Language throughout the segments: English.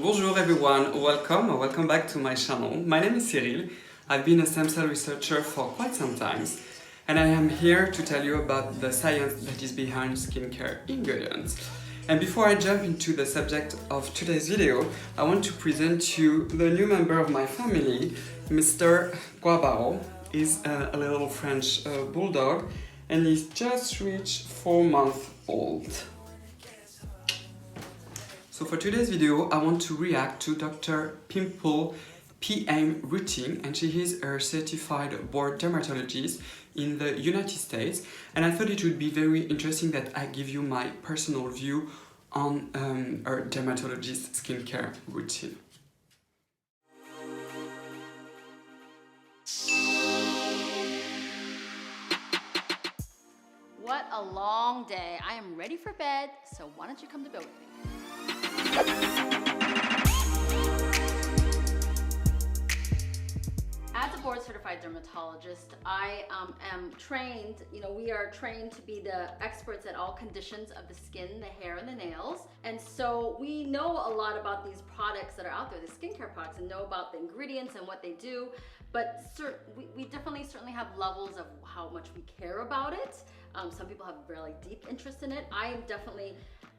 Bonjour everyone, welcome back to my channel. My name is Cyril. I've been a stem cell researcher for quite some time, and I am here to tell you about the science that is behind skincare ingredients. And before I jump into the subject of today's video, I want to present to you the new member of my family, Mr. Guabao. He's a little French bulldog, and he's just reached 4 months old. So for today's video, I want to react to Dr. Pimple PM routine, and she is a certified board dermatologist in the United States. And I thought it would be very interesting that I give you my personal view on her dermatologist skincare routine. What a long day. I am ready for bed, so why don't you come to bed with me? As a board certified dermatologist, I am trained, we are trained to be the experts at all conditions of the skin, the hair, and the nails. And so we know a lot about these products that are out there, the skincare products, and know about the ingredients and what they do. But we certainly have levels of how much we care about it. Some people have really deep interest in it. I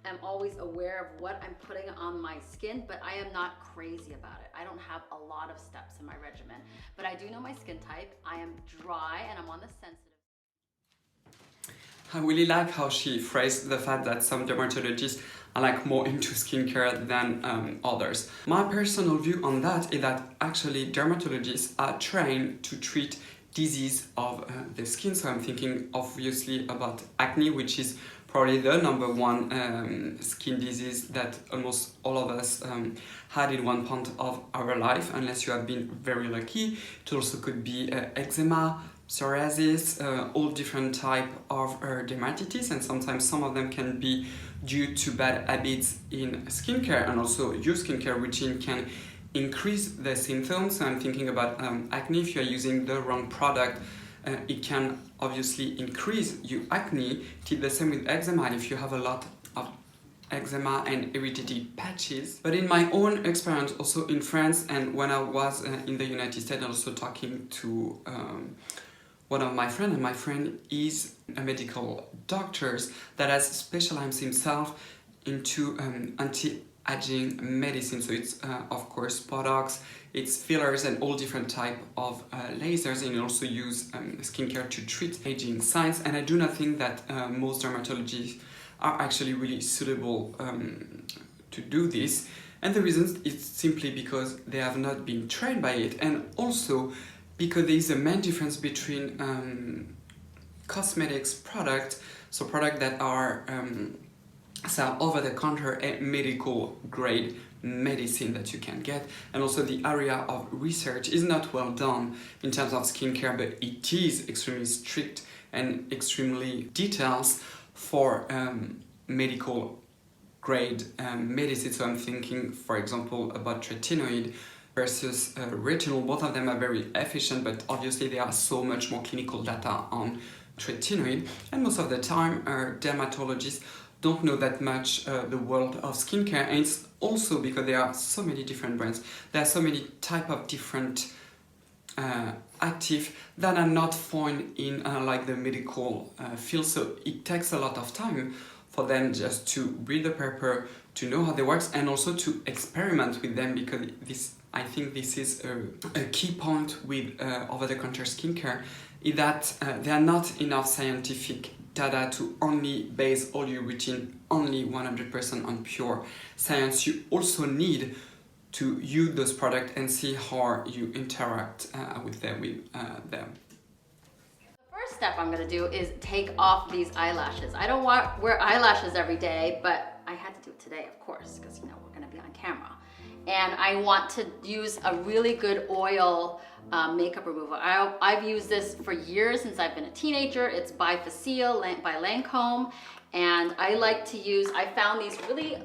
am always aware of what I'm putting on my skin, but I am not crazy about it. I don't have a lot of steps in my regimen, but I do know my skin type. I am dry and I'm on the sensitive. I really like how she phrased the fact that some dermatologists are more into skincare than others. My personal view on that is that actually dermatologists are trained to treat disease of the skin. So I'm thinking obviously about acne, which is probably the number one skin disease that almost all of us had in one point of our life, unless you have been very lucky. It also could be eczema, psoriasis, all different type of dermatitis, and sometimes some of them can be due to bad habits in skincare, and also your skincare routine can increase the symptoms. So I'm thinking about acne. If you're using the wrong product, it can obviously increase your acne. It's the same with eczema, and if you have a lot of eczema and irritated patches. But in my own experience, also in France, and when I was in the United States, also talking to one of my friends, and my friend is a medical doctor that has specialized himself into anti-aging medicine. So it's of course Botox, it's fillers and all different type of lasers, and you also use skincare to treat aging signs. And I do not think that most dermatologists are actually really suitable to do this. And the reason is simply because they have not been trained by it, and also because there is a main difference between cosmetics products, so products that are sell over the counter and medical grade medicine that you can get, and also the area of research is not well done in terms of skincare, but it is extremely strict and extremely details for medical grade medicine. So I'm thinking, for example, about Retinoid versus Retinol. Both of them are very efficient, but obviously there are so much more clinical data on Retinoid, and most of the time dermatologists don't know that much the world of skincare. And it's also because there are so many different brands, there are so many type of different active that are not found in like the medical field. So it takes a lot of time for them just to read the paper, to know how they work, and also to experiment with them, because I think this is a key point with over-the-counter skincare, is that there are not enough scientific data to only base all your routine only 100% on pure science. You also need to use those products and see how you interact with them. The first step I'm going to do is take off these eyelashes. I don't wear eyelashes every day, but I had to do it today, of course, because we're going to be on camera. And I want to use a really good oil makeup remover. I've used this for years, since I've been a teenager. It's by Facile by Lancome, and I like to use, I found these really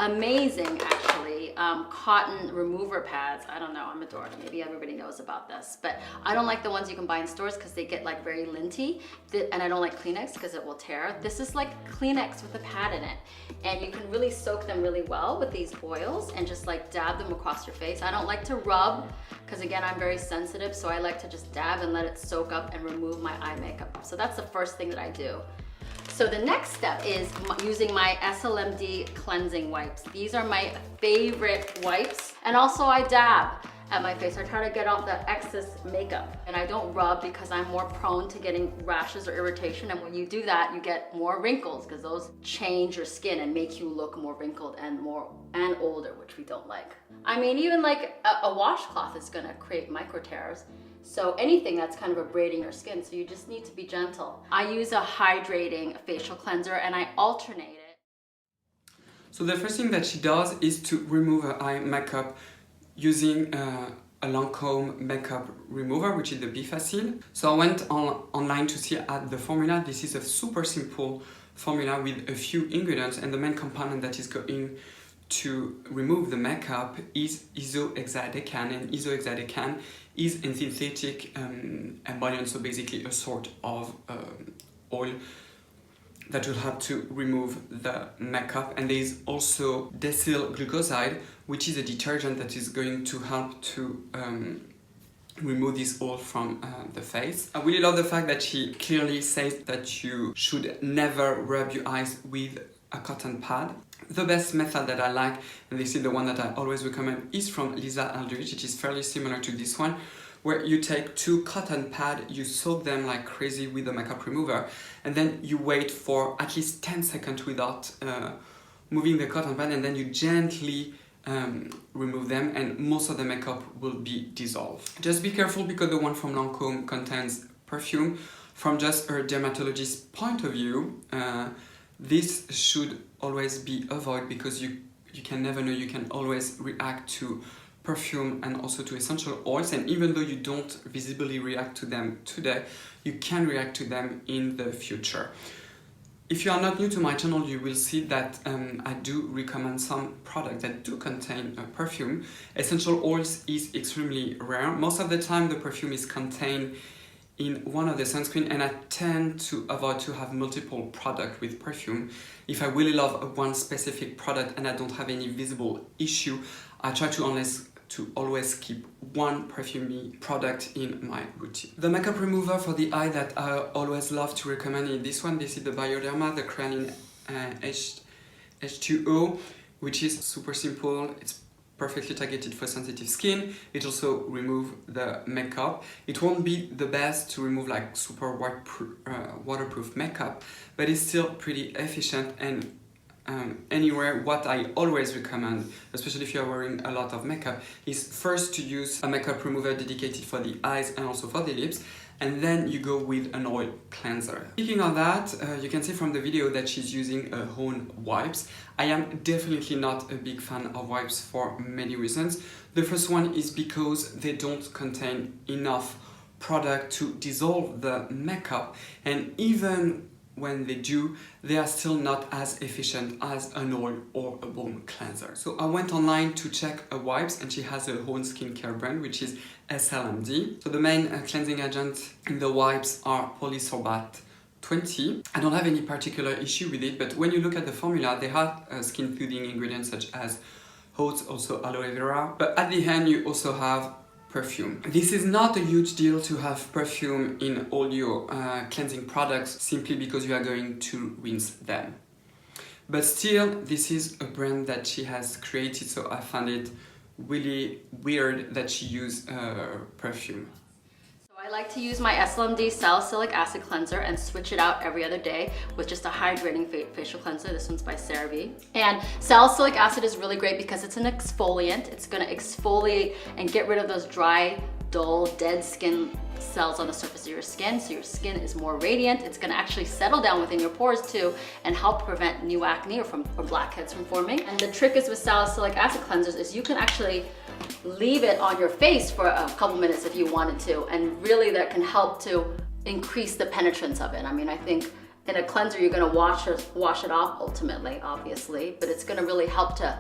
amazing actually cotton remover pads. I don't know, I'm a dork, maybe everybody knows about this, but I don't like the ones you can buy in stores because they get like very linty, and I don't like Kleenex because it will tear. This is like Kleenex with a pad in it, and you can really soak them really well with these oils and just like dab them across your face. I don't like to rub because again, I'm very sensitive, so I like to just dab and let it soak up and remove my eye makeup. So that's the first thing that I do. So the next step is using my SLMD cleansing wipes. These are my favorite wipes. And also I dab at my face. I try to get off the excess makeup. And I don't rub because I'm more prone to getting rashes or irritation. And when you do that, you get more wrinkles because those change your skin and make you look more wrinkled and older, which we don't like. I mean, even like a washcloth is gonna create micro tears. So anything that's kind of abrading your skin, so you just need to be gentle. I use a hydrating facial cleanser and I alternate it. So the first thing that she does is to remove her eye makeup using a Lancome makeup remover, which is the Bifacil. So I went online to see at the formula. This is a super simple formula with a few ingredients, and the main component that is going to remove the makeup is isohexadecan, and isohexadecan is a synthetic emollient, so basically a sort of oil that will help to remove the makeup. And there is also decyl glucoside, which is a detergent that is going to help to remove this oil from the face. I really love the fact that she clearly says that you should never rub your eyes with a cotton pad. The best method that I like, and this is the one that I always recommend, is from Lisa Aldrich. It is fairly similar to this one, where you take 2 cotton pads, you soak them like crazy with the makeup remover, and then you wait for at least 10 seconds without moving the cotton pad, and then you gently remove them, and most of the makeup will be dissolved. Just be careful because the one from Lancome contains perfume. From just a dermatologist's point of view, this should always be avoided because you can never know, you can always react to perfume and also to essential oils, and even though you don't visibly react to them today, you can react to them in the future. If you are not new to my channel, you will see that I do recommend some products that do contain perfume. Essential oils is extremely rare. Most of the time the perfume is contained in one of the sunscreen, and I tend to avoid to have multiple products with perfume. If I really love one specific product and I don't have any visible issue, I try to always keep one perfume product in my routine. The makeup remover for the eye that I always love to recommend is this one. This is the Bioderma, the Creatinine H2O, which is super simple. It's perfectly targeted for sensitive skin. It also removes the makeup. It won't be the best to remove like super waterproof makeup, but it's still pretty efficient. And anywhere, what I always recommend, especially if you're wearing a lot of makeup, is first to use a makeup remover dedicated for the eyes and also for the lips, and then you go with an oil cleanser. Speaking of that, you can see from the video that she's using her own wipes. I am definitely not a big fan of wipes for many reasons. The first one is because they don't contain enough product to dissolve the makeup, and even when they do, they are still not as efficient as an oil or a balm cleanser. So I went online to check her wipes, and she has her own skincare brand, which is SLMD. So the main cleansing agents in the wipes are polysorbate 20. I don't have any particular issue with it, but when you look at the formula, they have skin soothing ingredients such as oats, also aloe vera, but at the end you also have perfume. This is not a huge deal to have perfume in all your cleansing products simply because you are going to rinse them. But still, this is a brand that she has created, so I found it really weird that she used perfume. I like to use my SLMD Salicylic Acid Cleanser and switch it out every other day with just a hydrating facial cleanser. This one's by CeraVe. And salicylic acid is really great because it's an exfoliant. It's gonna exfoliate and get rid of those dry, dull, dead skin cells on the surface of your skin, so your skin is more radiant. It's gonna actually settle down within your pores too and help prevent new acne or blackheads from forming. And the trick is with salicylic acid cleansers is you can actually leave it on your face for a couple minutes if you wanted to, and really that can help to increase the penetrance of it. I mean, I think In a cleanser, you're gonna wash it off ultimately, obviously, but it's gonna really help to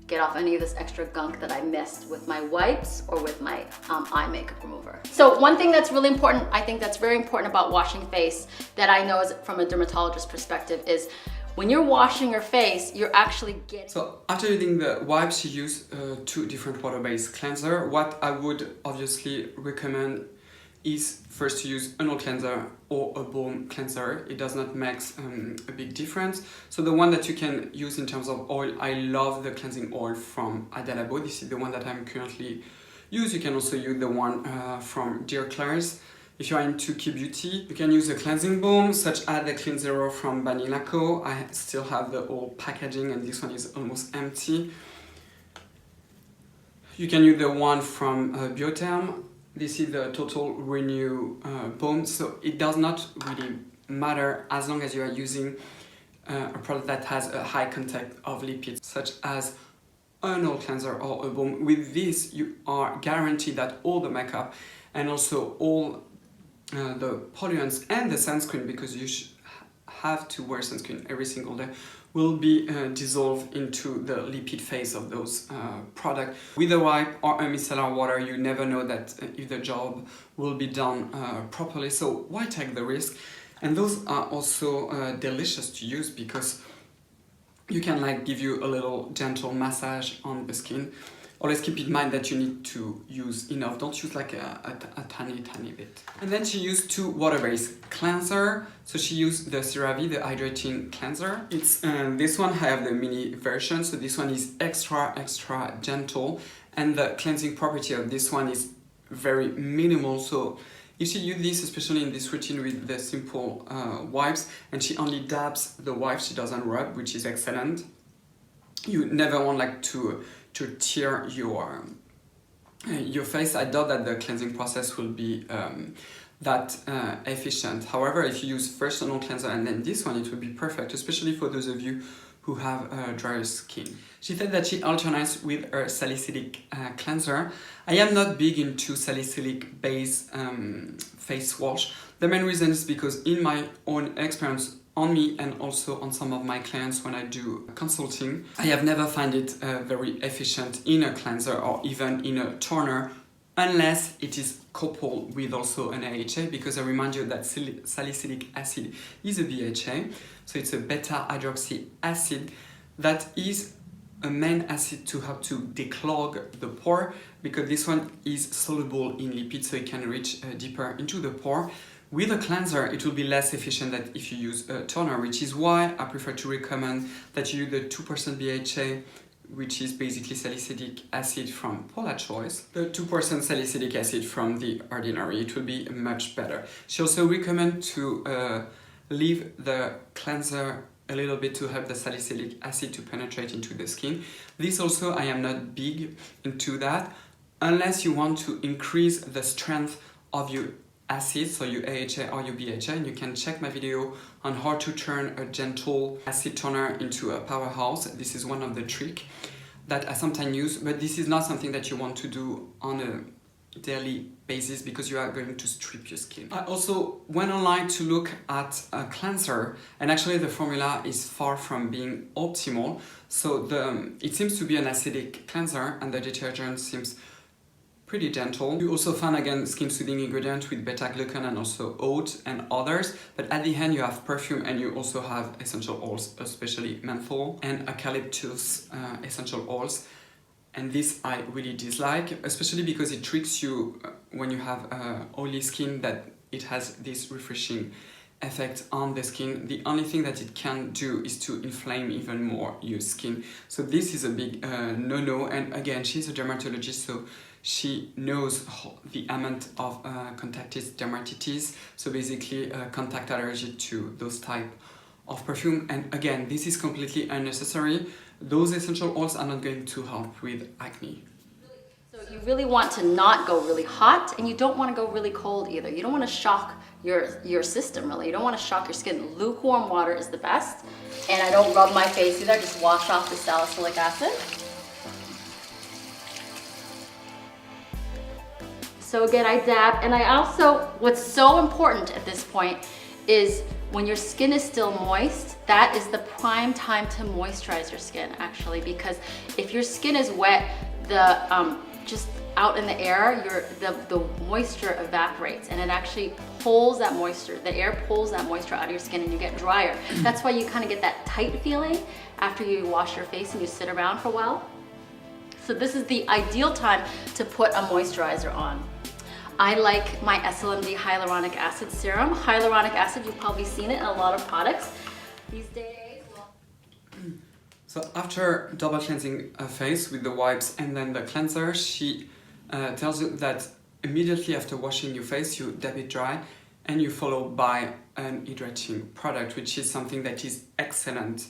get off any of this extra gunk that I missed with my wipes or with my eye makeup remover. So one thing that's really important, I think that's very important about washing face that I know is from a dermatologist perspective is when you're washing your face, you're actually getting... So after using the wipes, you use 2 different water-based cleanser. What I would obviously recommend is first to use an oil cleanser or a balm cleanser. It does not make a big difference. So the one that you can use in terms of oil, I love the cleansing oil from Adalabo. This is the one that I'm currently using. You can also use the one from Dear Claire's. If you are into Key Beauty, you can use a cleansing balm such as the Clean Zero from Vanilla Co. I still have the old packaging and this one is almost empty. You can use the one from Biotherm. This is the Total Renew balm, so it does not really matter as long as you are using a product that has a high content of lipids, such as an oil cleanser or a balm. With this, you are guaranteed that all the makeup and also all the pollutants and the sunscreen, because you have to wear sunscreen every single day, will be dissolved into the lipid phase of those products. With a wipe or a micellar water, you never know that if the job will be done properly, so why take the risk? And those are also delicious to use because you can like give you a little gentle massage on the skin. Always keep in mind that you need to use enough, don't use like a tiny bit. And then she used 2 water-based cleanser. So she used the CeraVe, the hydrating cleanser. It's this one, I have the mini version, so this one is extra gentle, and the cleansing property of this one is very minimal. So if she used this, especially in this routine with the simple wipes, and she only dabs the wipes, she doesn't rub, which is excellent. You never want like to tear your face. I doubt that the cleansing process will be that efficient. However, if you use first an oil cleanser and then this one, it will be perfect, especially for those of you who have drier skin. She said that she alternates with her salicylic cleanser. I am not big into salicylic based face wash. The main reason is because in my own experience, on me and also on some of my clients when I do consulting, I have never found it very efficient in a cleanser or even in a toner, unless it is coupled with also an AHA, because I remind you that salicylic acid is a BHA, so it's a beta hydroxy acid that is a main acid to help to declog the pore, because this one is soluble in lipids, so it can reach deeper into the pore. With a cleanser, it will be less efficient than if you use a toner, which is why I prefer to recommend that you use the 2% BHA, which is basically salicylic acid from Paula Choice, the 2% salicylic acid from The Ordinary. It will be much better. She also recommends to leave the cleanser a little bit to help the salicylic acid to penetrate into the skin. This also, I am not big into that, unless you want to increase the strength of your acid, so your AHA or your BHA, and you can check my video on how to turn a gentle acid toner into a powerhouse. This is one of the tricks that I sometimes use, but this is not something that you want to do on a daily basis because you are going to strip your skin. I also went online to look at a cleanser, and actually the formula is far from being optimal. So it seems to be an acidic cleanser and the detergent seems pretty gentle. You also find again skin soothing ingredients with beta-glucan and also oat and others, but at the end you have perfume and you also have essential oils, especially menthol and eucalyptus essential oils. And this I really dislike, especially because it tricks you when you have oily skin that it has this refreshing effect on the skin. The only thing that it can do is to inflame even more your skin. So this is a big no-no, and again, she's a dermatologist, so she knows the amount of contactis dermatitis, so basically contact allergy to those type of perfume. And again, this is completely unnecessary. Those essential oils are not going to help with acne. So you really want to not go really hot, and you don't want to go really cold either. You don't want to shock your system, really. You don't want to shock your skin. Lukewarm water is the best. And I don't rub my face either, just wash off the salicylic acid. So again, I dab, and I also, what's so important at this point is when your skin is still moist, that is the prime time to moisturize your skin actually, because if your skin is wet, just out in the air, the moisture evaporates and it actually pulls that moisture, the air pulls that moisture out of your skin and you get drier. That's why you kind of get that tight feeling after you wash your face and you sit around for a while. So this is the ideal time to put a moisturizer on. I like my SLMD Hyaluronic Acid Serum. Hyaluronic acid, you've probably seen it in a lot of products these days. So after double cleansing a face with the wipes and then the cleanser, she tells you that immediately after washing your face, you dab it dry and you follow by an hydrating product, which is something that is excellent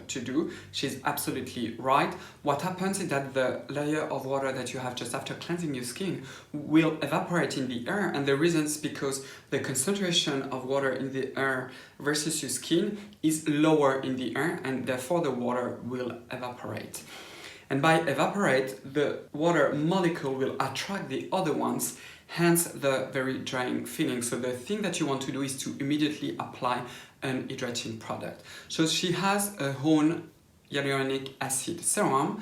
to do. She's absolutely right. What happens is that the layer of water that you have just after cleansing your skin will evaporate in the air, and the reason is because the concentration of water in the air versus your skin is lower in the air, and therefore the water will evaporate. And by evaporate, the water molecule will attract the other ones, hence the very drying feeling. So the thing that you want to do is to immediately apply an hydrating product. So she has a own hyaluronic acid serum,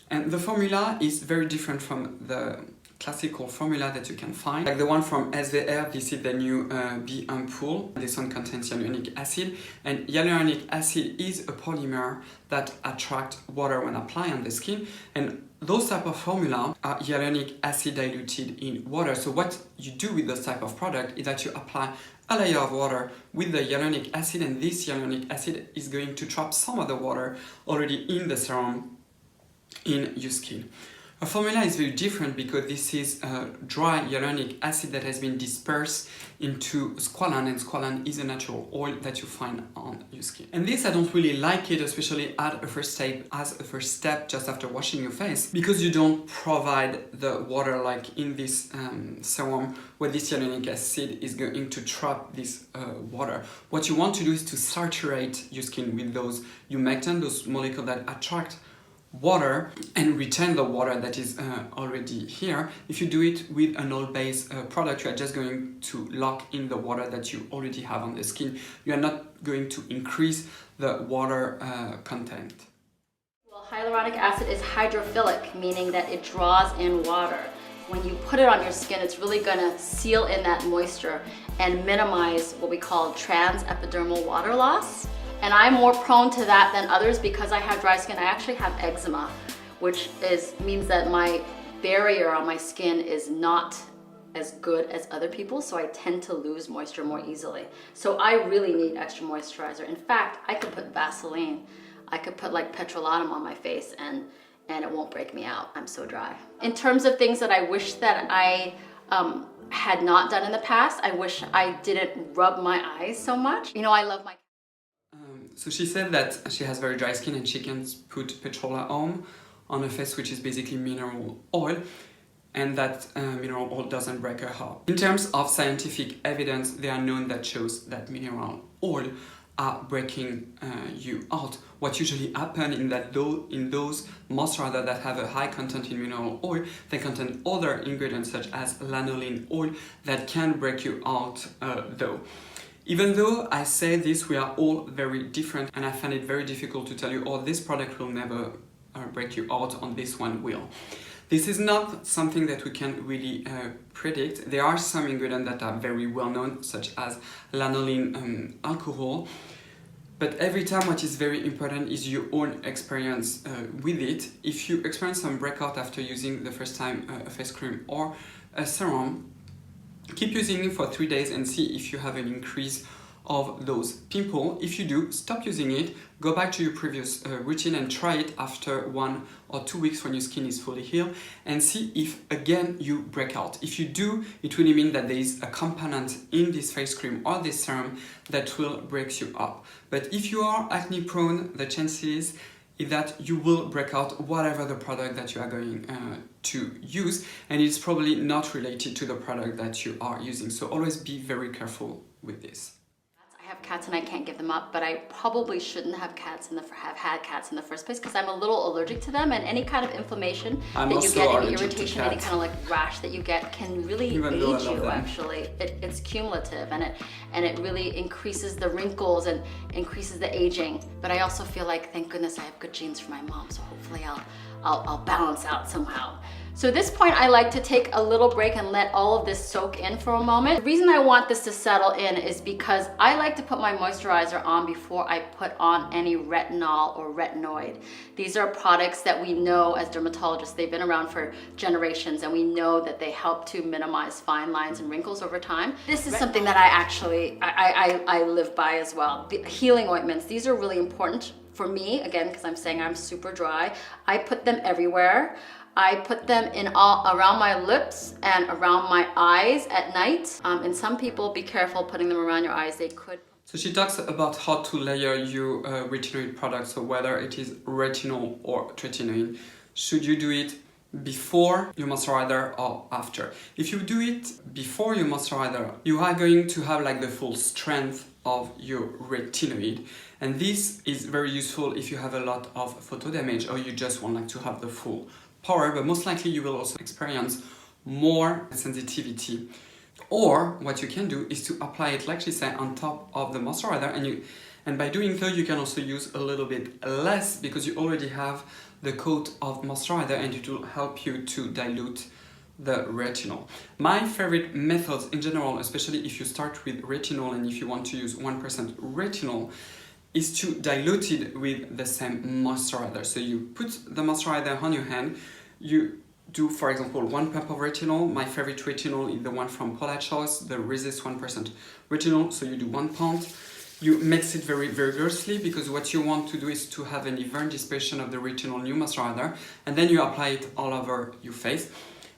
and the formula is very different from the classical formula that you can find. Like the one from SVR, this is the new B ampoule. This one contains hyaluronic acid, and hyaluronic acid is a polymer that attracts water when applied on the skin, and those type of formula are hyaluronic acid diluted in water. So what you do with this type of product is that you apply a layer of water with the hyaluronic acid, and this hyaluronic acid is going to trap some of the water already in the serum in your skin. Our formula is very different because this is dry hyaluronic acid that has been dispersed into squalane, and squalane is a natural oil that you find on your skin. And this, I don't really like it, especially as a first step just after washing your face, because you don't provide the water like in this serum where this hyaluronic acid is going to trap this water. What you want to do is to saturate your skin with those humectants, those molecules that attract water and retain the water that is already here. If you do it with an oil-based product, you are just going to lock in the water that you already have on the skin. You are not going to increase the water content. Well, hyaluronic acid is hydrophilic, meaning that it draws in water. When you put it on your skin, it's really gonna seal in that moisture and minimize what we call transepidermal water loss. And I'm more prone to that than others because I have dry skin. I actually have eczema, which means that my barrier on my skin is not as good as other people, so I tend to lose moisture more easily. So I really need extra moisturizer. In fact, I could put Vaseline. I could put like petrolatum on my face and it won't break me out. I'm so dry. In terms of things that I wish that I had not done in the past, I wish I didn't rub my eyes so much. You know, I love my... So she said that she has very dry skin and she can put petrolatum on her face, which is basically mineral oil, and that mineral oil doesn't break her heart. In terms of scientific evidence, there are none that shows that mineral oil are breaking you out. What usually happens in that in those moisturizers that have a high content in mineral oil, they contain other ingredients such as lanolin oil that can break you out though. Even though I say this, we are all very different, and I find it very difficult to tell you, oh, this product will never break you out, on this one will. This is not something that we can really predict. There are some ingredients that are very well known, such as lanolin alcohol, but every time what is very important is your own experience with it. If you experience some breakout after using the first time a face cream or a serum, keep using it for 3 days and see if you have an increase of those pimples. If you do, stop using it, go back to your previous routine and try it after 1 or 2 weeks when your skin is fully healed and see if again you break out. If you do, it really means that there is a component in this face cream or this serum that will break you up. But if you are acne prone, the chances is that you will break out whatever the product that you are going to use, and it's probably not related to the product that you are using. So always be very careful with this. I have cats and I can't give them up, but I probably shouldn't have had cats in the first place because I'm a little allergic to them, and any kind of inflammation that you get, any irritation, any kind of like rash that you get can really age you. Actually, it's cumulative, and it really increases the wrinkles and increases the aging. But I also feel like, thank goodness I have good genes from my mom, so hopefully I'll balance out somehow. So at this point, I like to take a little break and let all of this soak in for a moment. The reason I want this to settle in is because I like to put my moisturizer on before I put on any retinol or retinoid. These are products that we know as dermatologists, they've been around for generations, and we know that they help to minimize fine lines and wrinkles over time. This is something that I live by as well. The healing ointments, these are really important for me, again, because I'm saying I'm super dry. I put them everywhere. I put them in around my lips and around my eyes at night. And some people, be careful putting them around your eyes. They could. So she talks about how to layer your retinoid products, so whether it is retinol or tretinoin. Should you do it before your moisturizer or after? If you do it before your moisturizer, you are going to have like the full strength of your retinoid, and this is very useful if you have a lot of photo damage or you just want like to have the full power, but most likely you will also experience more sensitivity. Or what you can do is to apply it, like she said, on top of the moisturizer, and by doing so you can also use a little bit less because you already have the coat of moisturizer, and it will help you to dilute the retinol. My favorite methods in general, especially if you start with retinol and if you want to use 1% retinol, is to dilute it with the same moisturizer. So you put the moisturizer on your hand, you do, for example, 1 pump of retinol. My favorite retinol is the one from Paula Choice, the Resist 1% retinol. So you do 1 pump. You mix it very vigorously because what you want to do is to have an even dispersion of the retinol new moisturizer, and then you apply it all over your face.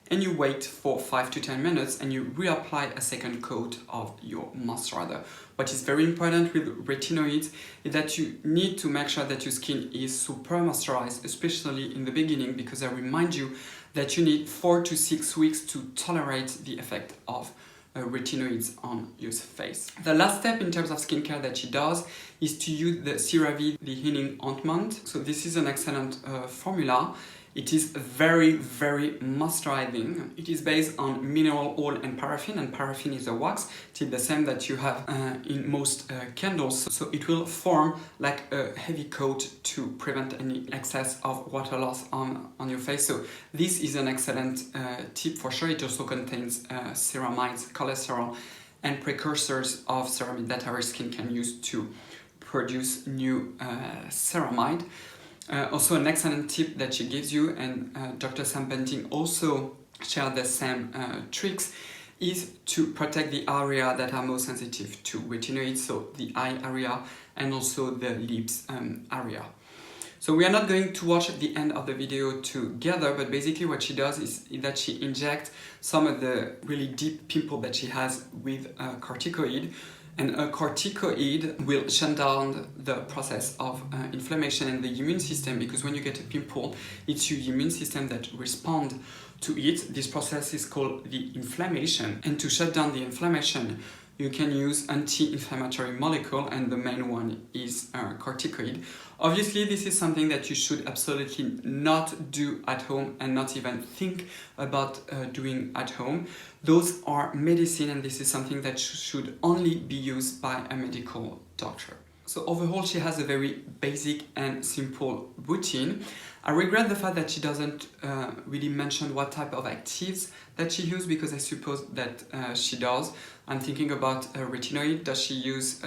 And you wait for 5 to 10 minutes and you reapply a second coat of your moisturizer. What is very important with retinoids is that you need to make sure that your skin is super moisturized, especially in the beginning, because I remind you that you need 4 to 6 weeks to tolerate the effect of retinoids on your face. The last step in terms of skincare that she does is to use the CeraVe, the healing ointment. So this is an excellent formula. It is very moisturizing. It is based on mineral oil and paraffin is a wax. It is the same that you have in most candles. So it will form like a heavy coat to prevent any excess of water loss on your face. So this is an excellent tip for sure. It also contains ceramides, cholesterol, and precursors of ceramide that our skin can use to produce new ceramide. Also an excellent tip that she gives you, and Dr. Sam Benting also shared the same tricks, is to protect the area that are most sensitive to retinoids, so the eye area and also the lips area. So we are not going to watch the end of the video together, but basically what she does is that she injects some of the really deep pimple that she has with corticoid. And a corticoid will shut down the process of inflammation in the immune system, because when you get a pimple, it's your immune system that responds to it. This process is called the inflammation. And to shut down the inflammation, you can use anti-inflammatory molecule, and the main one is corticoid. Obviously, this is something that you should absolutely not do at home and not even think about doing at home. Those are medicine, and this is something that should only be used by a medical doctor. So overall, she has a very basic and simple routine. I regret the fact that she doesn't really mention what type of actives that she uses, because I suppose that she does. I'm thinking about retinoid. Does she use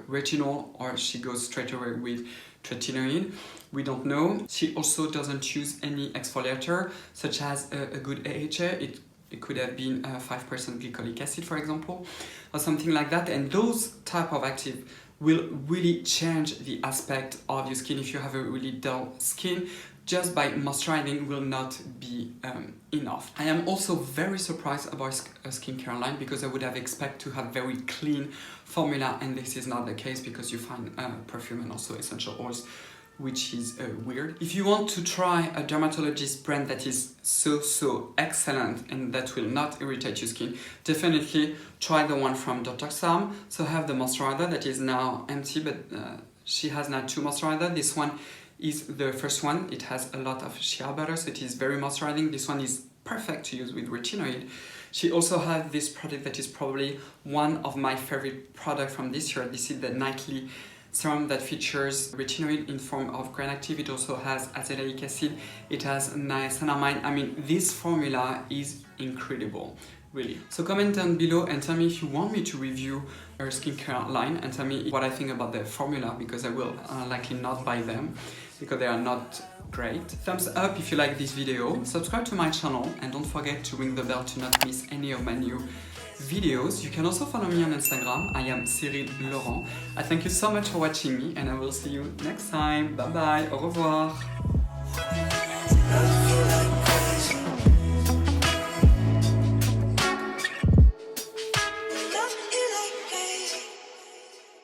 retinol, or she goes straight away with tretinoin? We don't know. She also doesn't use any exfoliator, such as a good AHA. It could have been 5% glycolic acid, for example, or something like that. And those type of active will really change the aspect of your skin. If you have a really dull skin, just by moisturizing will not be enough. I am also very surprised about a skincare line, because I would have expected to have very clean formula, and this is not the case, because you find perfume and also essential oils which is weird. If you want to try a dermatologist brand that is so excellent and that will not irritate your skin, definitely try the one from Dr. Sam. So I have the moisturizer that is now empty, but she has now 2 moisturizers. This one is the first one. It has a lot of shea butter, so it is very moisturizing. This one is perfect to use with retinoid. She also has this product that is probably one of my favorite products from this year. This is the nightly serum that features retinoid in form of green active. It also has azelaic acid. It has niacinamide. I mean, this formula is incredible, really. So comment down below and tell me if you want me to review her skincare line, and tell me what I think about the formula, because I will likely not buy them because they are not great. Thumbs up if you like this video, subscribe to my channel, and don't forget to ring the bell to not miss any of my new videos. You can also follow me on Instagram. I am Cyril Laurent. I thank you so much for watching me, and I will see you next time. Bye bye, au revoir.